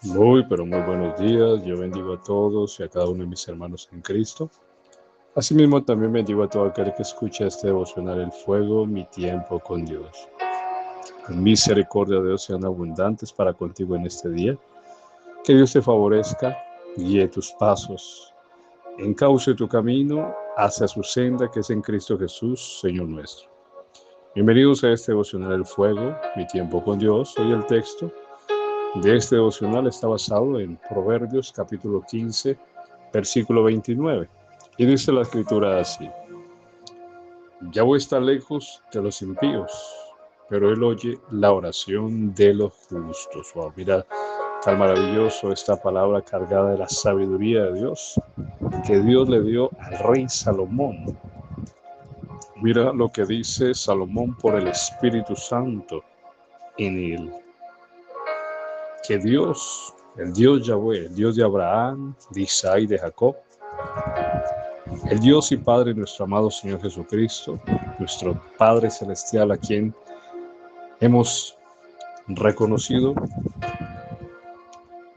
Muy, pero muy buenos días. Yo bendigo a todos y a cada uno de mis hermanos en Cristo. Asimismo, también bendigo a todo aquel que escucha este devocional El Fuego, mi tiempo con Dios. La misericordia de Dios sean abundantes para contigo en este día. Que Dios te favorezca, guíe tus pasos, encauce tu camino hacia su senda que es en Cristo Jesús, Señor nuestro. Bienvenidos a este devocional El Fuego, mi tiempo con Dios. Hoy el texto de este devocional está basado en Proverbios capítulo 15, versículo 29. Y dice la escritura así: Yahweh está lejos de los impíos, pero él oye la oración de los justos. Wow, mira, tan maravilloso esta palabra cargada de la sabiduría de Dios que Dios le dio al rey Salomón. Mira lo que dice Salomón por el Espíritu Santo en él. Que Dios, el Dios Yahweh, el Dios de Abraham, de Isaac y de Jacob, el Dios y Padre de nuestro amado Señor Jesucristo, nuestro Padre Celestial, a quien hemos reconocido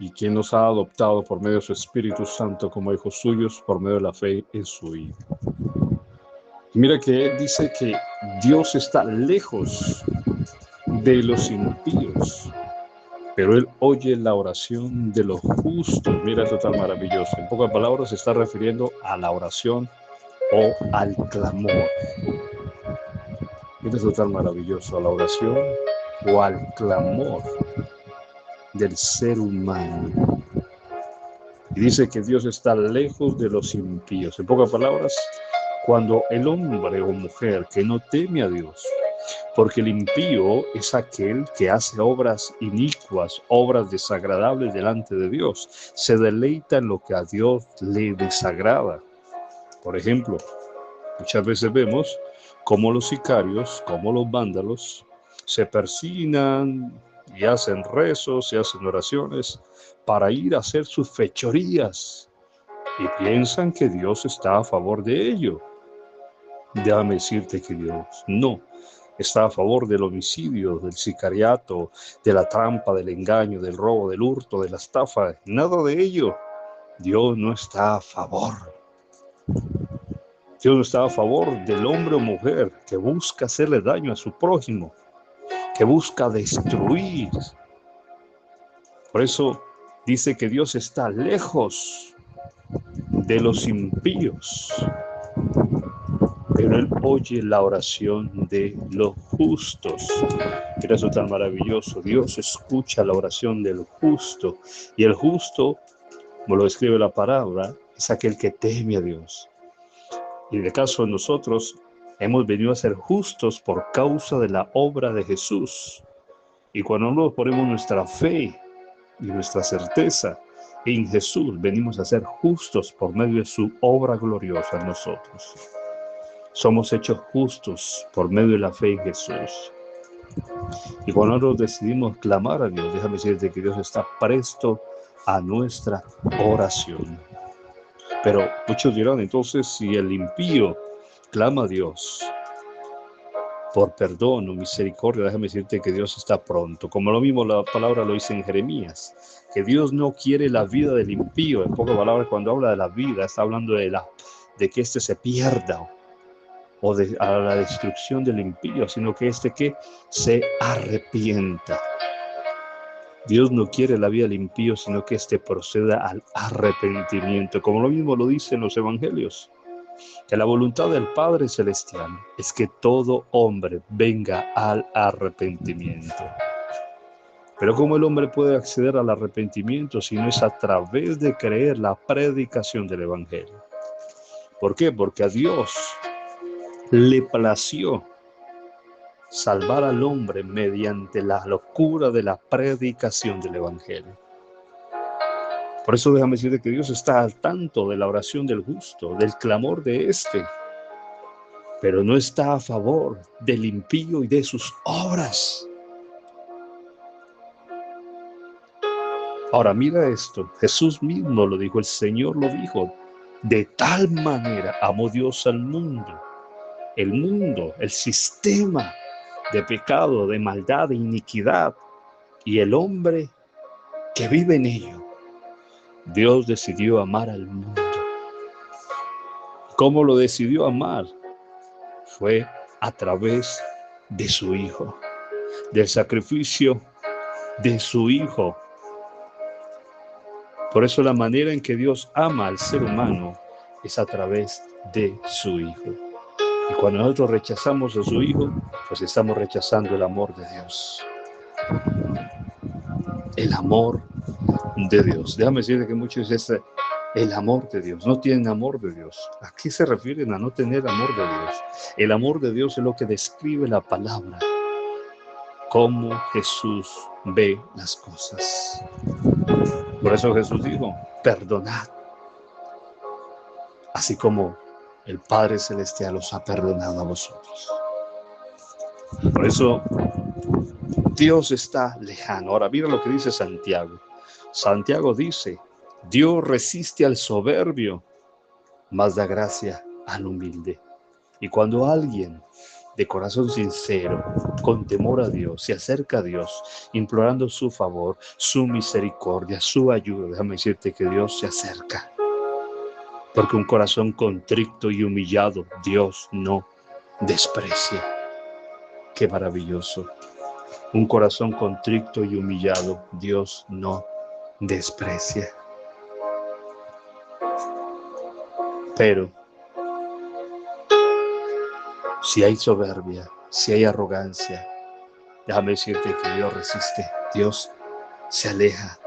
y quien nos ha adoptado por medio de su Espíritu Santo como hijos suyos por medio de la fe en su Hijo. Y mira que él dice que Dios está lejos de los impíos, pero él oye la oración de los justos. Mira, esto tan maravilloso. En pocas palabras se está refiriendo a la oración o al clamor. Mira, esto tan maravilloso, a la oración o al clamor del ser humano. Y dice que Dios está lejos de los impíos. En pocas palabras, cuando el hombre o mujer que no teme a Dios, porque el impío es aquel que hace obras inicuas, obras desagradables delante de Dios. Se deleita en lo que a Dios le desagrada. Por ejemplo, muchas veces vemos cómo los sicarios, cómo los vándalos, se persignan y hacen rezos y hacen oraciones para ir a hacer sus fechorías y piensan que Dios está a favor de ello. Déjame decirte que Dios no está a favor del homicidio, del sicariato, de la trampa, del engaño, del robo, del hurto, de la estafa. Nada de ello. Dios no está a favor. Dios no está a favor del hombre o mujer que busca hacerle daño a su prójimo, que busca destruir. Por eso dice que Dios está lejos de los impíos, pero él oye la oración de los justos. Mira eso tan maravilloso. Dios escucha la oración del justo, y el justo, como lo describe la palabra, es aquel que teme a Dios. Y en el caso de nosotros, hemos venido a ser justos por causa de la obra de Jesús. Y cuando nos ponemos nuestra fe y nuestra certeza en Jesús, venimos a ser justos por medio de su obra gloriosa en nosotros. Somos hechos justos por medio de la fe en Jesús. Y cuando nosotros decidimos clamar a Dios, déjame decirte que Dios está presto a nuestra oración. Pero muchos dirán, entonces, si el impío clama a Dios por perdón o misericordia, déjame decirte que Dios está pronto. Como lo mismo la palabra lo dice en Jeremías, que Dios no quiere la vida del impío. En pocas palabras, cuando habla de la vida, está hablando de que éste se pierda o a la destrucción del impío, sino que que se arrepienta. Dios no quiere la vida del impío, sino que proceda al arrepentimiento, como lo mismo lo dicen los evangelios, que la voluntad del Padre Celestial es que todo hombre venga al arrepentimiento. Pero ¿cómo el hombre puede acceder al arrepentimiento si no es a través de creer la predicación del evangelio? ¿Por qué? Porque a Dios le plació salvar al hombre mediante la locura de la predicación del evangelio. Por eso déjame decirte que Dios está al tanto de la oración del justo, del clamor de pero no está a favor del impío y de sus obras. Ahora mira esto, Jesús mismo lo dijo, el Señor lo dijo, de tal manera amó Dios al mundo, el sistema de pecado, de maldad, de iniquidad, y el hombre que vive en ello, Dios decidió amar al mundo. ¿Cómo lo decidió amar? Fue a través de su Hijo, del sacrificio de su Hijo. Por eso la manera en que Dios ama al ser humano es a través de su Hijo. Y cuando nosotros rechazamos a su Hijo, pues estamos rechazando el amor de Dios. El amor de Dios. Déjame decirte que muchos dicen el amor de Dios. No tienen amor de Dios. ¿A qué se refieren a no tener amor de Dios? El amor de Dios es lo que describe la palabra. Cómo Jesús ve las cosas. Por eso Jesús dijo, perdonad. Así como el Padre Celestial os ha perdonado a vosotros. Por eso Dios está lejano. Ahora mira lo que dice Santiago. Santiago dice, Dios resiste al soberbio, mas da gracia al humilde. Y cuando alguien de corazón sincero, con temor a Dios, se acerca a Dios, implorando su favor, su misericordia, su ayuda, déjame decirte que Dios se acerca. Porque un corazón contrito y humillado, Dios no desprecia. Qué maravilloso. Un corazón contrito y humillado, Dios no desprecia. Pero si hay soberbia, si hay arrogancia, déjame decirte que Dios resiste, Dios se aleja.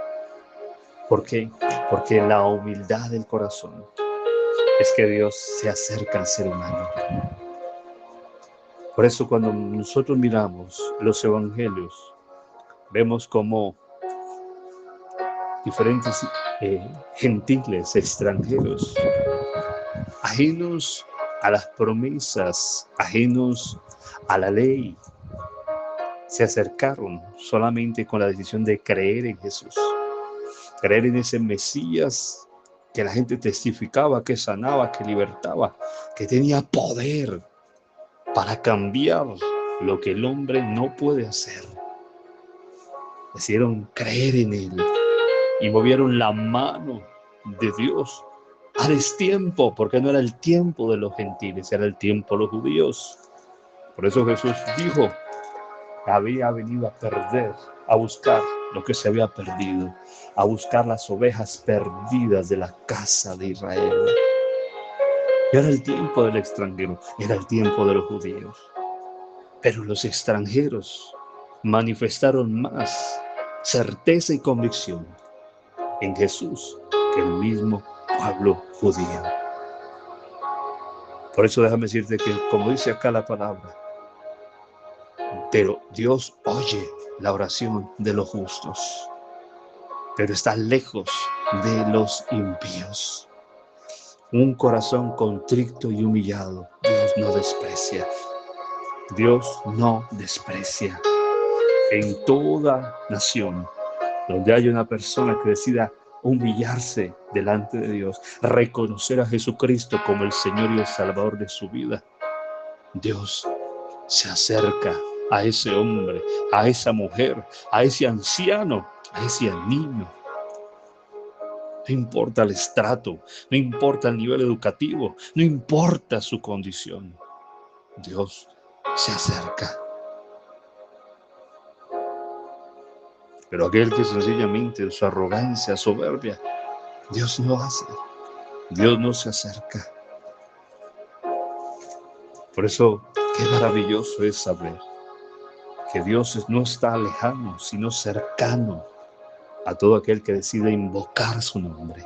¿Por qué? Porque la humildad del corazón es que Dios se acerca al ser humano. Por eso cuando nosotros miramos los evangelios, vemos como diferentes gentiles, extranjeros, ajenos a las promesas, ajenos a la ley, se acercaron solamente con la decisión de creer en Jesús, creer en ese Mesías que la gente testificaba, que sanaba, que libertaba, que tenía poder para cambiar lo que el hombre no puede hacer. Decidieron creer en él y movieron la mano de Dios a destiempo, porque no era el tiempo de los gentiles, era el tiempo de los judíos. Por eso Jesús dijo, había venido a perder, a buscar lo que se había perdido, a buscar las ovejas perdidas de la casa de Israel. Y era el tiempo del extranjero, era el tiempo de los judíos. Pero los extranjeros manifestaron más certeza y convicción en Jesús que el mismo pueblo judío. Por eso déjame decirte que, como dice acá la palabra, pero Dios oye la oración de los justos, pero está lejos de los impíos. Un corazón contrito y humillado, Dios no desprecia. Dios no desprecia. En toda nación donde haya una persona que decida humillarse delante de Dios, reconocer a Jesucristo como el Señor y el Salvador de su vida, Dios se acerca a ese hombre, a esa mujer, a ese anciano, a ese niño. No importa el estrato, no importa el nivel educativo, no importa su condición. Dios se acerca. Pero aquel que sencillamente en su arrogancia, soberbia, Dios no hace. Dios no se acerca. Por eso, qué maravilloso es saber que Dios no está lejano, sino cercano a todo aquel que decide invocar su nombre.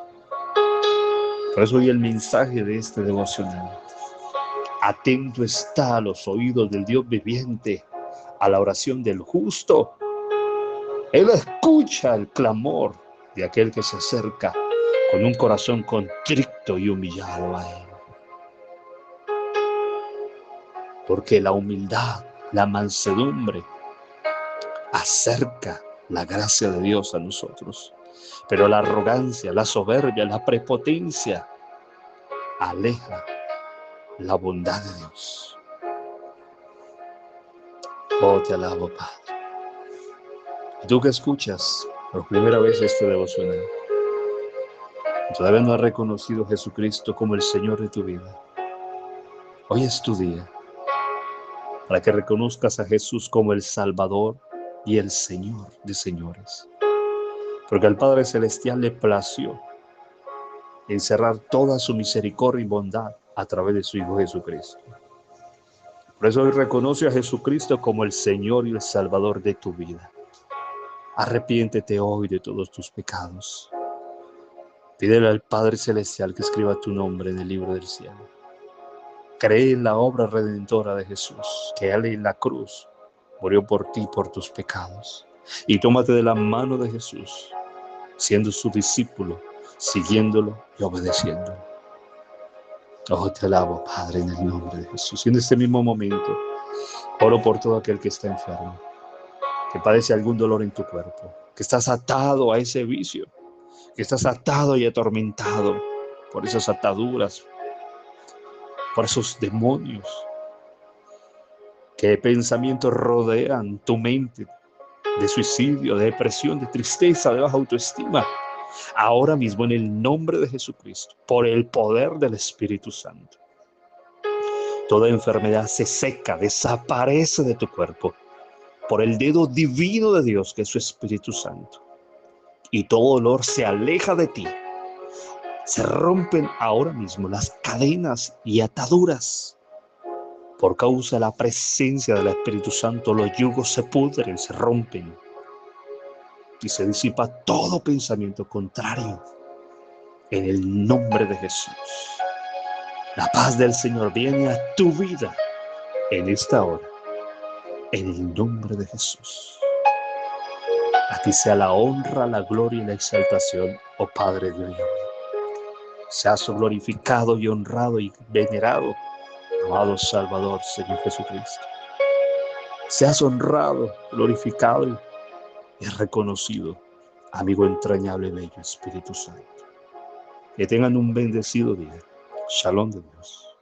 Por eso hoy el mensaje de este devocional. Atento está a los oídos del Dios viviente, a la oración del justo. Él escucha el clamor de aquel que se acerca con un corazón contrito y humillado a Él. Porque la humildad, la mansedumbre, acerca la gracia de Dios a nosotros. Pero la arrogancia, la soberbia, la prepotencia, aleja la bondad de Dios. Oh, te alabo, Padre. Tú que escuchas por primera vez este devocional, todavía no has reconocido a Jesucristo como el Señor de tu vida, hoy es tu día para que reconozcas a Jesús como el Salvador y el Señor de señores. Porque al Padre Celestial le plació encerrar toda su misericordia y bondad a través de su Hijo Jesucristo. Por eso hoy reconoce a Jesucristo como el Señor y el Salvador de tu vida. Arrepiéntete hoy de todos tus pecados. Pídele al Padre Celestial que escriba tu nombre en el libro del cielo. Cree en la obra redentora de Jesús, que Él en la cruz murió por ti, por tus pecados. Y tómate de la mano de Jesús, siendo su discípulo, siguiéndolo y obedeciéndolo. Oh, te alabo, Padre, en el nombre de Jesús. Y en este mismo momento, oro por todo aquel que está enfermo, que padece algún dolor en tu cuerpo, que estás atado a ese vicio, que estás atado y atormentado por esas ataduras, por esos demonios, que pensamientos rodean tu mente de suicidio, de depresión, de tristeza, de baja autoestima. Ahora mismo, en el nombre de Jesucristo, por el poder del Espíritu Santo, toda enfermedad se seca, desaparece de tu cuerpo por el dedo divino de Dios, que es su Espíritu Santo. Y todo dolor se aleja de ti. Se rompen ahora mismo las cadenas y ataduras. Por causa de la presencia del Espíritu Santo, los yugos se pudren, se rompen. Y se disipa todo pensamiento contrario en el nombre de Jesús. La paz del Señor viene a tu vida en esta hora, en el nombre de Jesús. A ti sea la honra, la gloria y la exaltación, oh Padre de Dios. Seas glorificado y honrado y venerado, amado Salvador, Señor Jesucristo. Seas honrado, glorificado y reconocido, amigo entrañable y bello Espíritu Santo. Que tengan un bendecido día. Shalom de Dios.